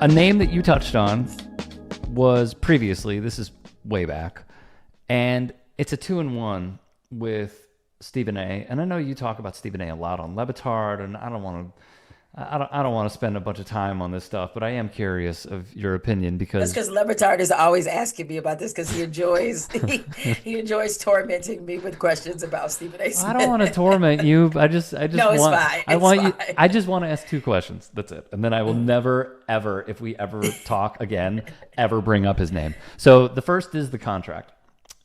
A name that you touched on was previously, this is way back, and it's a 2-in-1 with Stephen A. And I know you talk about Stephen A. a lot on Levitard, and I don't want to spend a bunch of time on this stuff, but I am curious of your opinion That's because because Levitard is always asking me about this because he enjoys he enjoys tormenting me with questions about Stephen A. I don't want to Smith. torment you. No, it's fine. I It's want you, fine. I just want to ask 2 questions. That's it. And then I will never, ever, if we ever talk again, ever bring up his name. So the first is the contract.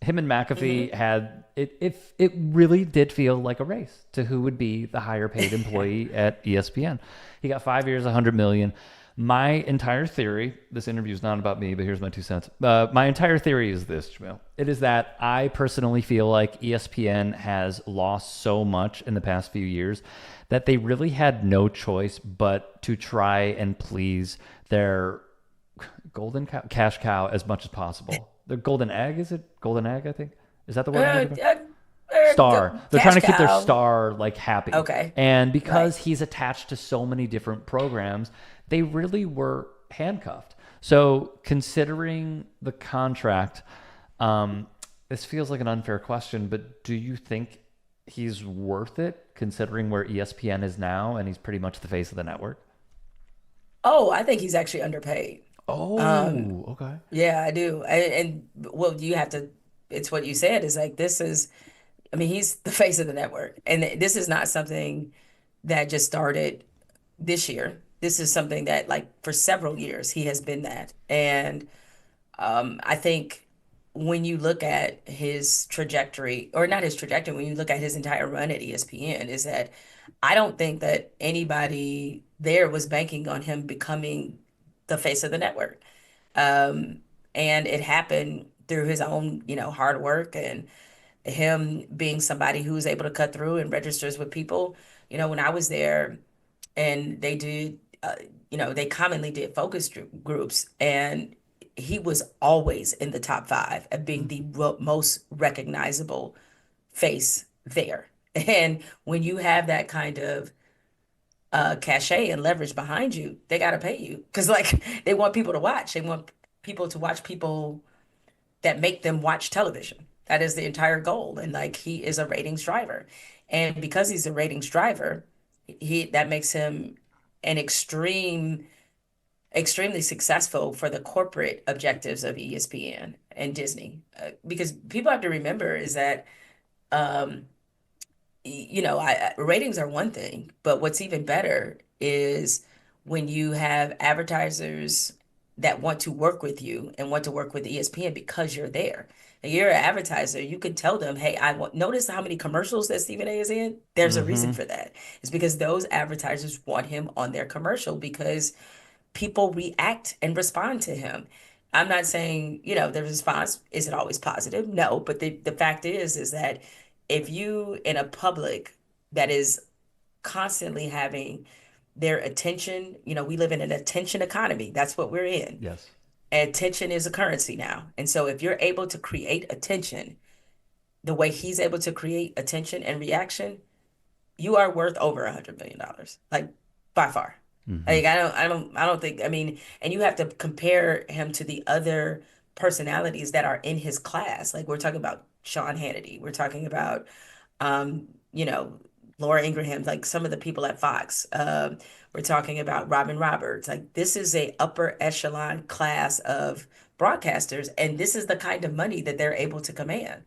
Him and McAfee had it. If it really did feel like a race to who would be the higher paid employee at ESPN. He got 5 years, 100 million. My entire theory, this interview is not about me, but here's my 2 cents. My entire theory is this, Jemele. It is that I personally feel like ESPN has lost so much in the past few years that they really had no choice but to try and please their cash cow as much as possible. The golden egg, is it? Golden egg, I think. Is that the word I'm Uh, looking for? uh, Star. They're trying Cash to keep their cow. star like happy. Okay. And Right. because he's attached to so many different programs, they really were handcuffed. So considering the contract, this feels like an unfair question, but do you think he's worth it considering where ESPN is now and he's pretty much the face of the network? Oh, I think he's actually underpaid. Um, Oh, okay. yeah, I do. And well, you have to. It's what you said. Is like this is. I mean, he's the face of the network, and this is not something that just started this year. This is something that, like, for several years, he has been that. And I think when you look at his trajectory, or not his trajectory, when you look at his entire run at ESPN, is that I don't think that anybody there was banking on him becoming the face of the network. Um, and it happened through his own, hard work and him being somebody who's able to cut through and registers with people. When I was there and they did, they commonly did focus groups, and he was always in the top five of being the most recognizable face there. And when you have that kind of cachet and leverage behind you, they got to pay you because, like, they want people to watch. They want people to watch people that make them watch television. That is the entire goal. And, like, he is a ratings driver. And because he's a ratings driver, he that makes him an extremely successful for the corporate objectives of ESPN and Disney. Because people have to remember is that um, ratings are one thing, but what's even better is when you have advertisers that want to work with you and want to work with ESPN because you're there. And you're an advertiser, you can tell them, hey, I want notice how many commercials that Stephen A is in. There's a reason Mm-hmm. for that. It's because those advertisers want him on their commercial because people react and respond to him. I'm not saying, the response isn't always positive. No, but the fact is that if you in a public that is constantly having their attention, we live in an attention economy. That's what we're in. Yes. Attention is a currency now. And so if you're able to create attention the way he's able to create attention and reaction, you are worth over $100 million, like, by far. Mm-hmm. Like, I don't think. I mean, and you have to compare him to the other personalities that are in his class. Like, we're talking about Sean Hannity. We're talking about, um, you know, Laura Ingraham. Like, some of the people at Fox. We're talking about Robin Roberts. Like, this is a upper echelon class of broadcasters, and this is the kind of money that they're able to command.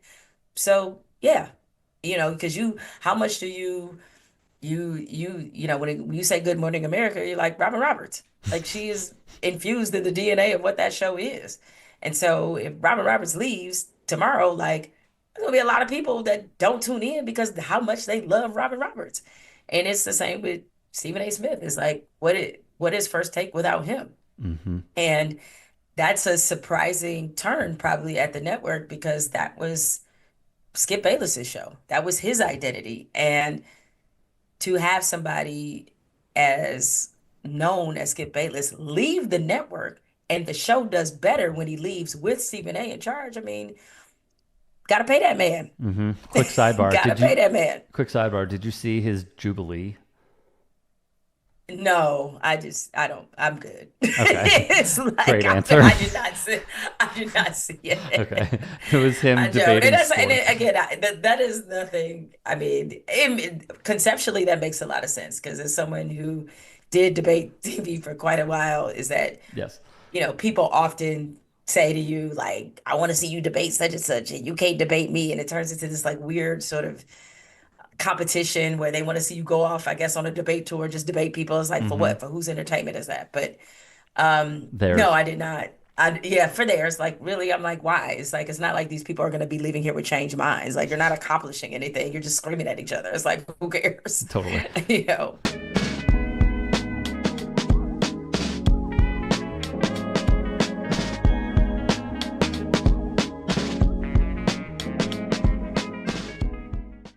So yeah, because how much do when you say Good Morning America, you're like Robin Roberts. Like, she is infused in the DNA of what that show is. And so if Robin Roberts leaves tomorrow, like, there's gonna be a lot of people that don't tune in because how much they love Robin Roberts. And it's the same with Stephen A. Smith. It's like, what is First Take without him? Mm-hmm. And that's a surprising turn probably at the network because that was Skip Bayless's show. That was his identity. And to have somebody as known as Skip Bayless leave the network and the show does better when he leaves with Stephen A in charge, I mean, gotta pay that man. Mm-hmm. Quick sidebar. Gotta pay that man. Quick sidebar. Did you see his jubilee? No, I don't, I'm good. Okay. It's like, Great answer. I did not see it. Okay. It was him I joke. debating And sports. again, that is nothing. I mean, conceptually, that makes a lot of sense because as someone who did debate TV for quite a while, is that, Yes. people often say to you, like, I want to see you debate such and such, and you can't debate me. And it turns into this like weird sort of competition where they want to see you go off, I guess, on a debate tour, just debate people. It's like, for Hmm. what? For whose entertainment is that? But no, Theirs. I did not. Yeah, for theirs, like really, I'm like, why? It's like it's not like these people are going to be leaving here with changed minds. Like you're not accomplishing anything. You're just screaming at each other. It's like, who cares? Totally. You know.